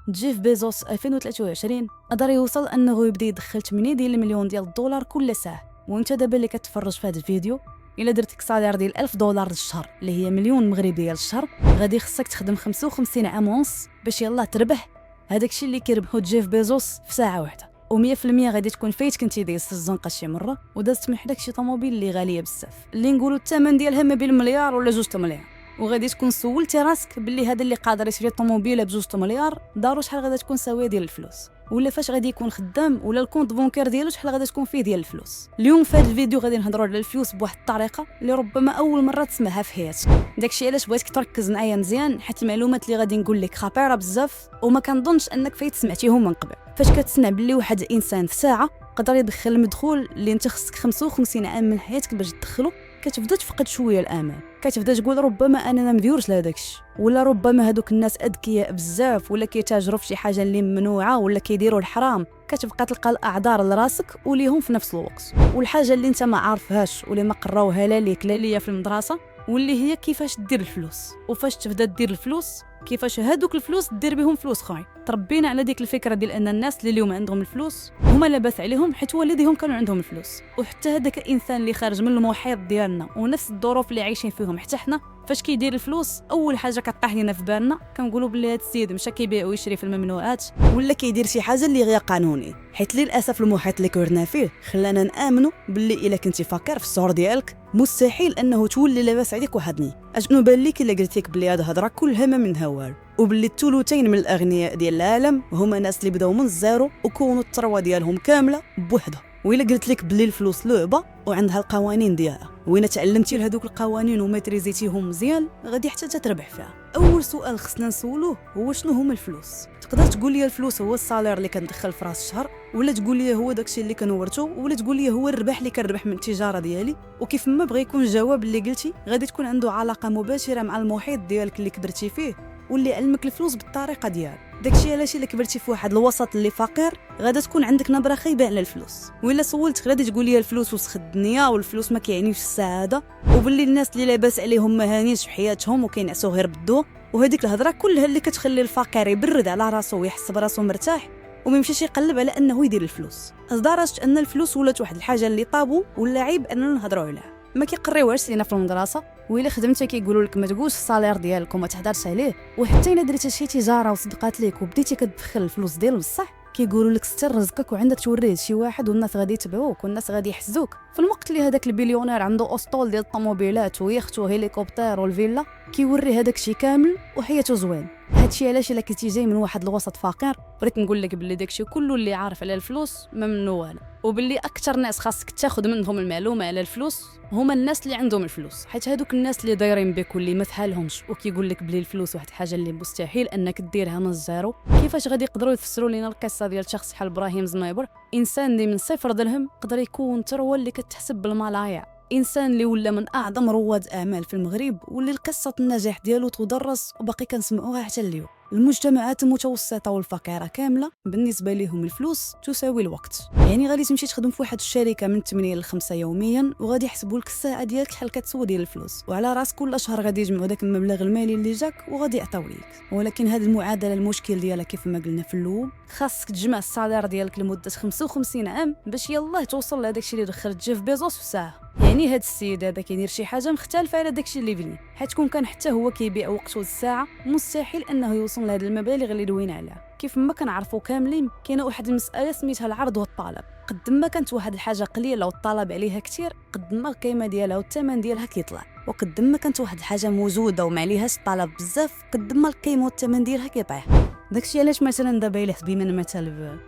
جيف بيزوس 2023 قدر يوصل انه يبدا يدخل 8 ديال المليون ديال الدولار كل ساعه. وانت دابا اللي كتفرج في هذا الفيديو، الا درتك صالير ديال $1000 للشهر اللي هي مليون مغربي ديال الشهر، غادي خصك تخدم 55 عام ونص باش يلاه تربح هذاك الشيء اللي كيربحو جيف بيزوس في ساعه واحده. و100% غادي تكون فايت كنتي دايز الزنقه شي مره ودازت من حداك شي طوموبيل اللي غاليه بزاف، اللي نقولوا الثمن ديالها ما بين مليار ولا 2 مليار، وغادي تكون سولتي راسك باللي هذا اللي قادر يشري طوموبيله ب2 مليار دارو شحال غادي تكون ساويه ديال الفلوس، ولا فاش غادي يكون خدام، ولا الكونط بونكير ديالو شحال غادي تكون فيه ديال الفلوس. اليوم في هذا الفيديو غادي نهضروا على الفلوس بواحد الطريقه اللي ربما اول مره تسمعها في حياتك. داكشي علاش بغيتك تركز معايا مزيان، حيت المعلومات اللي غادي نقول لك خطيره بزاف وما كنظنش انك فايت سمعتيهم من قبل. فاش كتسمع باللي واحد الانسان في ساعه قدر يدخل المدخول اللي انت خصك 55 عام من حياتك باش تدخلو، كتبدا تفقد شويه الامل، كتبدا تقول ربما انا ما مديورش لهداك الشيء، ولا ربما هذوك الناس اذكياء بزاف، ولا كيتاجروا في شي حاجه اللي ممنوعه، ولا كيديروا الحرام. كتبقى تلقى الاعذار لراسك وليهم في نفس الوقت. والحاجه اللي انت ما عارفهاش ولا ما قراوها لا ليك لا ليا في المدرسه، واللي هي كيفاش دير الفلوس، وفاش تبدا دير الفلوس كيفاش هادوك الفلوس دير بهم فلوس اخرين. تربينا على ديك الفكره ديال ان الناس اللي اليوم عندهم الفلوس هما لاباس عليهم حيت والديهم كانوا عندهم الفلوس. وحتى هذاك الانسان اللي خارج من المحيط ديالنا ونفس الظروف اللي عايشين فيهم حتى حنا، فاش كيدير الفلوس اول حاجه كطيح لينا في بالنا كنقولوا بلي هذا السيد مشى كيبيع ويشري في الممنوعات، ولا كيدير شي حاجه اللي غير قانوني. حيت للاسف المحيط اللي كبرنا فيه خلانا نامنوا باللي الا كنتي فقير في الصور ديالك مستحيل انه تولي لاباس عليك وحدني. اشنو بان لك الا قلت لك بلي هذا هضره كلها ما منها والو، وباللي الثلثين من الاغنياء ديال العالم هما ناس اللي بداو من الزيرو وكونوا الثروه ديالهم كامله بوحده. وإلا قلت لك بلي الفلوس لعبه وعندها القوانين ديالها، وين تعلمتي لهذوك القوانين وماتريزيتيهم مزيان غادي حتى تربح فيها. اول سؤال خصنا نسولوه هو شنو هما الفلوس. تقدر تقول لي الفلوس هو الصالير اللي كندخل في راس الشهر، ولا تقول لي هو داكشي اللي كنورثو، ولا تقول لي هو الربح اللي كنربح من التجاره ديالي. وكيف ما بغى يكون الجواب اللي قلتي غادي تكون عنده علاقه مباشره مع المحيط ديالك اللي كبرتي فيه واللي علمك الفلوس بالطريقه ديالك. داكشي علاش الا كبرتي في واحد الوسط اللي فقير غادا تكون عندك نظره خايبه على الفلوس. وإلا سولتك غادي تقول لي الفلوس وسخ الدنيا والفلوس ما كيعنيوش السعاده، وباللي الناس اللي لاباس عليهم ما هانيش في حياتهم وكينعسوا غير بالضو. وهذيك الهضره كلها اللي كتخلي الفقير يبرد على راسو ويحس براسو مرتاح وما يمشيش يقلب على انه يدير الفلوس، لدرجه ان الفلوس ولات واحد الحاجه اللي طابو ولا عيب اننا نهضروا عليها. ما كيقريوهاش لينا في المدرسه، وإلا خدمتي كيقولوا لك ما تقولش الصالير ديالك وما تهضرش عليه. وحتى الا درتي شي تجاره وصدقات ليك وبديتي كتدخل الفلوس ديال بصح، كيقولوا لك ستر رزقك وعندك توريه لشي واحد والناس غادي يتبعوك والناس غادي يحسدوك. في الوقت اللي هذاك البليونير عنده اسطول ديال الطوموبيلات ويخت وهليكوبتر والفيلا كيوري هذاك الشيء كامل وحياته زوين. هادشي علاش الا كنتي جاي من واحد الوسط فقير بغيت نقول لك باللي داكشي كله اللي عارف على الفلوس ما منه والو، وباللي اكثر ناس خاصك تاخذ منهم المعلومه على الفلوس هما الناس اللي عندهم الفلوس. حيت هادوك الناس اللي دايرين بك واللي ما فحالهمش وكيقول لك بلي الفلوس واحد الحاجه اللي مستحيل انك ديرها من الزيرو، كيفاش غادي يقدروا يفسروا لنا القصه ديال شخص بحال ابراهيم زنايبر، انسان اللي من 0 درهم قدر يكون ثروه اللي كتحسب بالملايير، انسان اللي ولا من اعظم رواد اعمال في المغرب واللي قصه النجاح ديالو تدرس وباقي كنسمعوها حتى اليوم. المجتمعات المتوسطه والفقيره كامله بالنسبه لهم الفلوس تساوي الوقت. يعني غادي تمشي تخدم في واحد الشركه من 8 ل 5 يوميا وغادي يحسبوا لك الساعه ديالك شحال كتسوى ديال الفلوس، وعلى راس كل شهر غادي يجمعوا داك المبلغ المالي اللي جاك وغادي يعطيو ليك. ولكن هذه المعادله المشكل ديالها كيف ما قلنا في الاول، خاصك تجمع الصالير ديالك لمده 55 عام باش يلاه توصل لهداك الشيء اللي دخل جيف بيزوس في ساعه. يعني هاد السيد هذا كيدير شي حاجه مختلفه على داكشي اللي بني، حيت كون كان حتى هو كيبيع وقته الساعه مستحيل انه يوصل لهاد المبالغ اللي دوينا عليها. كيف ما كنعرفوا كاملين كاينه واحد المساله سميتها العرض والطلب. قد ما كانت واحد الحاجه قليله والطلب عليها كثير قد ما القيمه ديالها والثمن ديالها كيطلع، وقد ما كانت واحد الحاجه موجوده وما عليهاش الطلب بزاف قد ما القيمه والثمن ديالها كيطيح. داكشي علاش مثلا دابا الا حسبينا مثال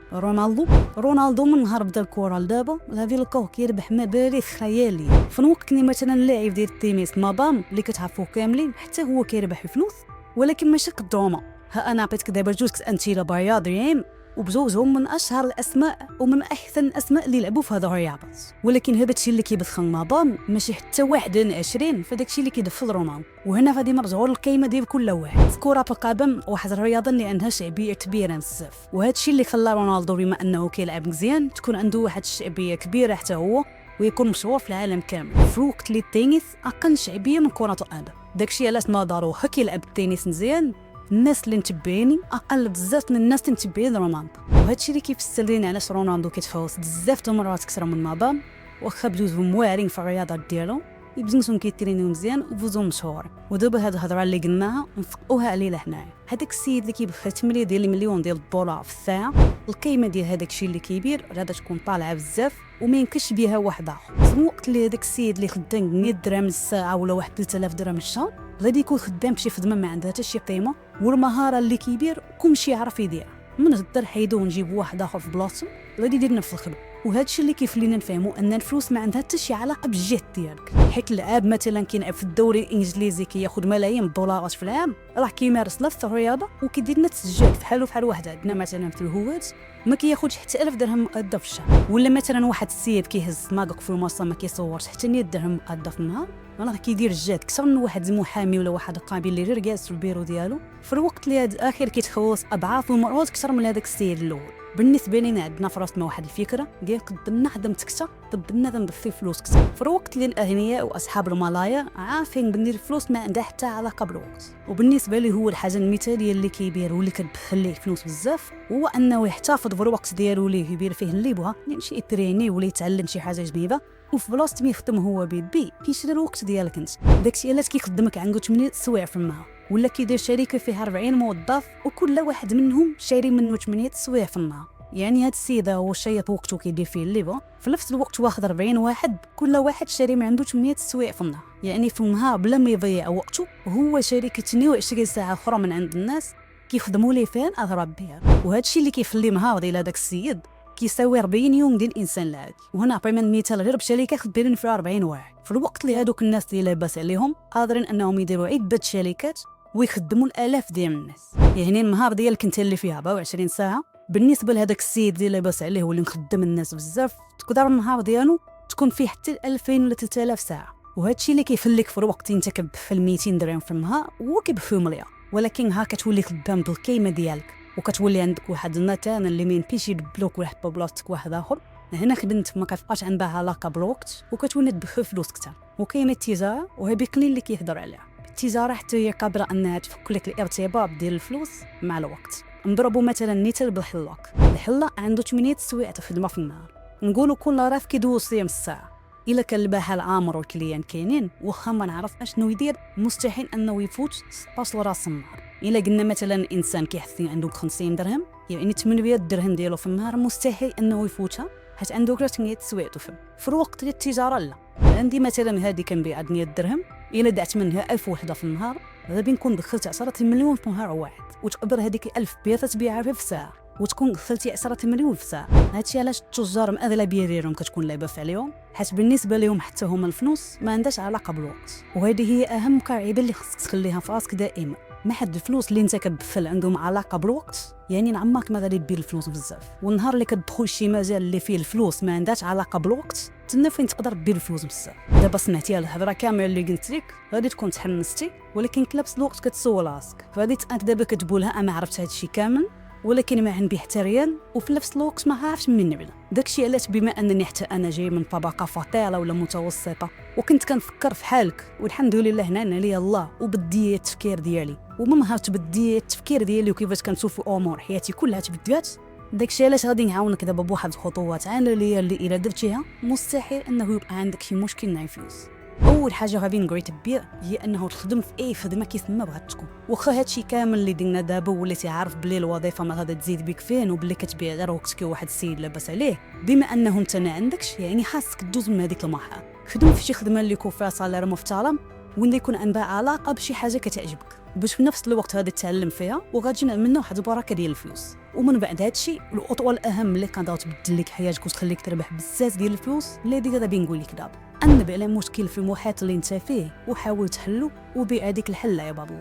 رونالدو من نهار بدا الكره لدابا غادي نلقاوه كيربح مبالغ خياليه، في الوقت اللي مثلا اللاعب ديال التنس مابام اللي كتعرفوه كاملين حتى هو كيربح الفلوس ولكن ماشي قدوما. ها انا عطيتك دابا جوج امثله رياضيين وبجوجهم من اشهر الاسماء ومن احسن الاسماء اللي لعبوا في هذا الرياضات، ولكن هذا الشيء اللي كيدخل مابام ماشي حتى 21 في داكشي اللي كيدخل رونالدو. وهنا غادي نرجعوا للقيمه ديال كل واحد. كره القدم واحد الرياضه اللي عندها شعبيه كبيره بزاف، وهذا الشيء اللي خلى رونالدو بما انه كيلعب مزيان تكون عنده واحد الشعبيه كبيره حتى هو ويكون مشهور في العالم كامل، في الوقت اللي التنس اقل شعبيه من كره القدم. داكشي علاش نظروه كيلعب التنس مزيان الناس اللي متبعيني اقل بزاف من الناس اللي متبعين رونالدو، وهادشي اللي كيفسر لينا علاش رونالدو كيتفوز بزاف د المرات اكثر من نادال، واخا بجوجهم واعرين في الرياضه ديالو، بزنسهم كيترينيو مزيان وفوزهم مشهور. ودابا هاد الهضره اللي قلناها نفقوها علينا حنايا. هذاك السيد اللي كيبخل 8 ديال المليون ديال الدولار في الساعه، القيمه ديال هذاك الشيء اللي كيبير غادا تكون طالعه بزاف وما يمكنش بها واحد اخر. في الوقت اللي هذاك السيد اللي خدام 100 درهم للساعه ولا واحد 3000 درهم الشهر غادي يكون خدام بشي خدمه ما عندها حتى شي قيمه، والمهاره اللي كيبير كلشي يعرف يديرها. من غدا نحيدو ونجيبو واحد اخر في بلاصتو غادي يدير نفس الخدمه. وهذا الشيء اللي كيخلينا نفهموا ان الفلوس ما عندها حتى شي علاقه بالجهد ديالك. حيت اللاعب مثلا كيلعب في الدوري الانجليزي كياخذ ملايين الدولارات في العام، راه كيمارس نفس الرياضه وكيدير نفس الجهد بحال واحد عندنا مثلا في الهوات ما كياخذش حتى 1000 درهم مؤدب في الشهر، ولا مثلا واحد السيد كيهز ماكوك في المصا ما كيصورش حتى 100 درهم مؤدب في النهار، راه كيدير الجهد اكثر من واحد المحامي ولا واحد القابل اللي غير جالس في البيرو ديالو، في الوقت اللي هذا الاخر كيتخلص اضعاف المرات اكثر من هذاك السيد الاول. بالنسبه لينا عندنا في راسنا واحد الفكره ديال قدمنا خدمت كثر قدمنا تنبثي فلوس كثر، في الوقت اللي الاغنياء واصحاب الملايا عارفين بان الفلوس ما عندها حتى علاقه بالوقت. وبالنسبه لي هو الحاجه المثاليه اللي كيبير واللي كتدخل ليه فلوس بزاف هو انه يحتفظ بالوقت ديالو ليه يبير فيه اللي بغا، يمشي يتريني ولا يتعلم شي حاجه جديده، وفي بلاصه ما يخدم هو بيدي كيشري الوقت ديالك انت. داكشي علاش كيخدمك عنده 8 سوايع في النهار، ولا كيدير شركه فيها 40 موظف وكل واحد منهم شاري منه 8 سوايع في النهار. يعني هاد السيده هو شايط وقته كيدير فيه اللي بغا، في نفس الوقت واخد 40 واحد كل واحد شاري من عنده 8 سوايع في النهار. يعني في النهار بلا ما يضيع وقته وهو شاري 22 ساعه اخرى من عند الناس كيخدموا ليه فين اضرب بها. وهذا الشيء اللي كيخلي نهار ديال هذاك السيد كيساوي 40 يوم ديال الانسان العادي. وهنا عطينا مثال غير بشركه خدامين فيها 40 واحد، في الوقت اللي هذوك الناس اللي لاباس عليهم قادرين انهم يديروا عده شركات ويخدموا الالاف ديال الناس. يعني النهار ديالك انت اللي فيها 24 ساعه، بالنسبه لهذاك السيد اللي لاباس عليه واللي مخدم الناس بزاف تقدر النهار ديالو تكون فيه حتى 2000 ولا 3000 ساعه. وهذا الشيء اللي كيخليك في الوقت انت كتبخل 200 درهم في النهار هو كيبخل مليار، ولكن ها كتولي خدام بالقيمه ديالك وكتولي عندك واحد المكان اللي ما يمكنش يدبلوك ولا حتى بلاصتك واحد اخر. هنا خدمتك ما كتبقاش عندها علاقه بالوقت وكتولي تدخل فلوس كثر. وكاينه التجاره وهي بكلين اللي كيهضر عليها. التجاره حتى هي قادره انها تفك لك الارتباط ديال الفلوس مع الوقت. نضربوا مثلا مثال بالحلاق. الحلاق عنده 8 سوايع تخدمها في النهار، نقولوا كل راف كيدوز ليه نص ساعه. الا كان البحال عامر والكليان كاينين واخا ما نعرف اشنو يدير مستحيل انه يفوت 16 راس النهار. الا قلنا مثلا الانسان كيحسن عنده 50 درهم، يعني 800 درهم ديالو في النهار مستحيل انه يفوتها حيت عنده 300 سوايع تفهم. في الوقت ديال التجاره لا، عندي مثلا هذه كنبيع 100 درهم، الا دعت منها 1000 وحده في النهار غادي نكون دخلت 10 مليون في نهار واحد، وتقدر هذيك 1000 بيضه تبيعها في ساعه وتكون دخلتي 10 مليون في ساعه. هادشي علاش التجار الاغلبيه ديالهم كتكون لعبه عليهم، حيت بالنسبه لهم حتى هما الفلوس ما عندهاش علاقه بالوقت. وهذه هي اهم قاعده اللي خصك تخليها في راسك دائما. ما حد الفلوس اللي انت كتدخل عندهم علاقه بالوقت، يعني نعمرك ما غادي دير الفلوس بزاف. والنهار اللي كتدخل شي مجال اللي فيه الفلوس ما عندهاش علاقه بالوقت، تما فين تقدر دير الفلوس بزاف. دابا سمعتي الهضره كامله اللي قلت لك غادي تكون تحمستي، ولكن في نفس الوقت كتسول راسك غادي انت دابا كتقولها انا عرفت هذا الشيء كامل ولكن ما عندي حتى ريال، وفي نفس الوقت ما عارفش منين نبدا. داكشي علاش بما انني حتى انا جاي من طبقه فقيره ولا متوسطه وكنت كنفكر في حالك، والحمد لله هنا لي الله وبدي التفكير ديالي ومنها تبدي التفكير ديالي وكيفاش كنشوف امور حياتي كلها تبدلات. داكشي علاش غادي نعاونك دابا بواحد الخطوات عمليه اللي الا درتيها مستحيل انه يبقى عندك شي مشكل مع الفلوس. اول حاجه غادي نقول تبيع هي انه تخدم في اي خدمه كيف ما بغات تكون. واخا هادشي كامل اللي درنا دابا وليتي عارف بلي الوظيفه ما غادي تزيد بك فين وبلي كتبيع غير وقتك واحد السيد لاباس عليه، بما انه انت ما عندكش يعني خاصك تدوز من هذيك المرحله. خدم في شي خدمه اللي يكون فيها صالير محترم وين يكون عندها علاقه بشي حاجه كتعجبك، باش في نفس الوقت غادي تتعلم فيها وغادي منها واحد البركه ديال الفلوس. ومن بعد هادشي الخطوه الاهم اللي كانت تبدل لك حياتك وتخليك تربح بزاف ديال الفلوس اللي ديك غادي نقول لك دابا. انبه على مشكل في المحيط اللي انت فيه وحاول تحلو وبيع هذيك الحل يا بابو.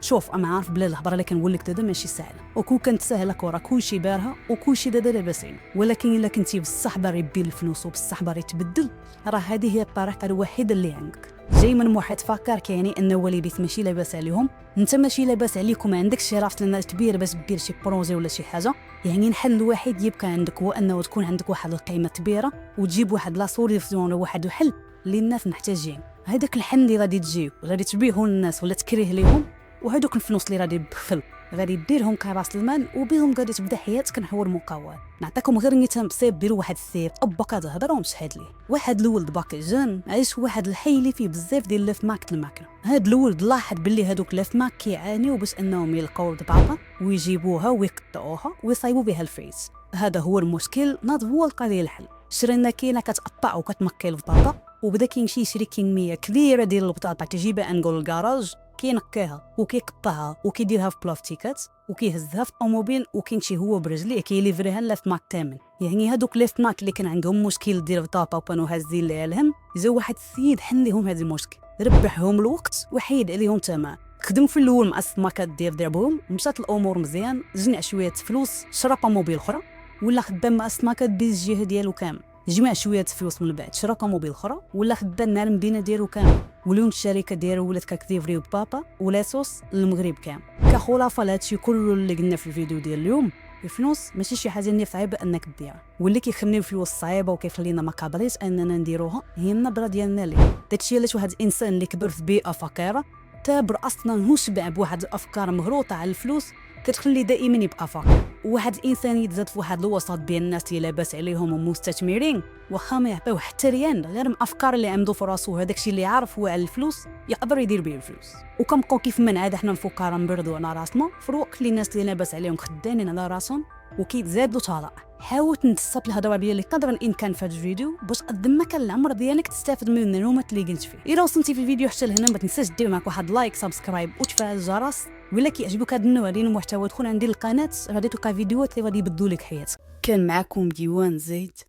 شوف انا عارف بلا الهضره اللي كنقول لك دابا ماشي سهله وكون كانت سهله كره كلشي بارها وكلشي دابا لاباس عليه، ولكن الا كنتي بصح باغي دير الفلوس وبصح باغي تبدل راه هذه هي الطريقه الوحيده اللي عندك. جاي من محيط فكر يعني ان والديك ماشي لاباس عليهم، انت ماشي لاباس عليك وما عندكش شي راس لنا كبير باش دير شي بروجي ولا شي حاجه، يعني الحل الوحيد يبقى عندك هو انه تكون عندك واحد القيمه كبيره وتجيب واحد لا سوليسيون ولا واحد الحل اللي الناس محتاجين. هذاك الحل اللي غادي تجيب غادي تبيعه للناس ولا تكريه ليهم وهذوك الفلوس اللي غادي تدخل غادي ديرهم كراس المال وبهم غادي تبدا حياتك نحو المقاول. نعطيكم غير مثال بسيط، ديروا واحد السيف ابا كتهضر ومشحد ليه. واحد الولد باقي جن عايش واحد الحي اللي فيه بزاف ديال لف ماك الماكله. هاد الولد لاحظ باللي هادوك لف ماك كيعانيو باش انهم يلقاو البابا ويجيبوها ويقطعوها ويصايبوا بها الفريز. هذا هو المشكل، ناض هو القضيه الحل. شرينا كاينه كتقطع وكتمكي البطاطا وبدا كيمشي يشري كميه كبيره ديال البطاطا كيجيبها نقول الكراج، كينقيها وكيقطعها وكيديرها في بلاستيكات وكيهزها في الطوموبيل وكيمشي هو برجليه كيليفريها لف ماك تامن. يعني هادوك لف ماك اللي كان عندهم مشكل ديال البطاطا وكانوا هازين ليها الهم، جا واحد السيد حل لهم هذا المشكل، ربحهم الوقت وحيد عليهم الثمن. خدم في الاول مع السماكات ديال دربهم، مشات الامور مزيان، جمع شويه فلوس، شرا طوموبيل اخرى، ولا خدام مع السماكات بالجهه ديالو كامل، جمع شويه فلوس من بعد شرا طوموبيل اخرى، ولا خدام نهار المدينه ديالو كامل، ولون الشركه ديالو ولات كتليفريو بابا ولا صوص للمغرب كامل. كخلاصه لهادشي كله اللي قلنا في الفيديو ديال اليوم، الفلوس ماشي شي حاجه اللي صعيبه انك ديرها، واللي كيخلي الفلوس صعيبه وكيخلينا ما قابلينش اننا نديروها هي النظره ديالنا ليه. داكشي علاش واحد الانسان اللي كبر في بيئه فقيره تابر اصلا هو شبع بواحد الافكار مغروطه على الفلوس كتخلي دائما يبقى فقير. واحد الانسان يتزاد في واحد الوسط بين الناس اللي لاباس عليهم ومستثمرين واخا ما يعطيوه حتى ريال غير من الافكار اللي عنده في راسو، هذاك الشيء اللي عارف هو على الفلوس يقدر يدير به الفلوس. وكنبقاو كيف ما عاد حنا الفقراء نبردوا على راسنا في الوقت اللي الناس اللي لاباس عليهم خدامين على راسهم وكيتزادوا طلاق. حاول تنتصب الهضره ديالي قدر الامكان في هذا الفيديو باش قد ما كان العمر ديالك تستافد من المعلومات اللي قلت فيه. الا وصلتي في الفيديو حتى لهنا ما تنساش دير معك واحد لايك سبسكرايب وتفعل الجرس، ولا كيعجبك هذا النوع ديال المحتوى دخل عندي القناه غادي تلقى فيديوهات اللي غادي يبدلوا لك حياتك. كان معكم ديوان زيد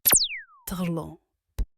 تغلو.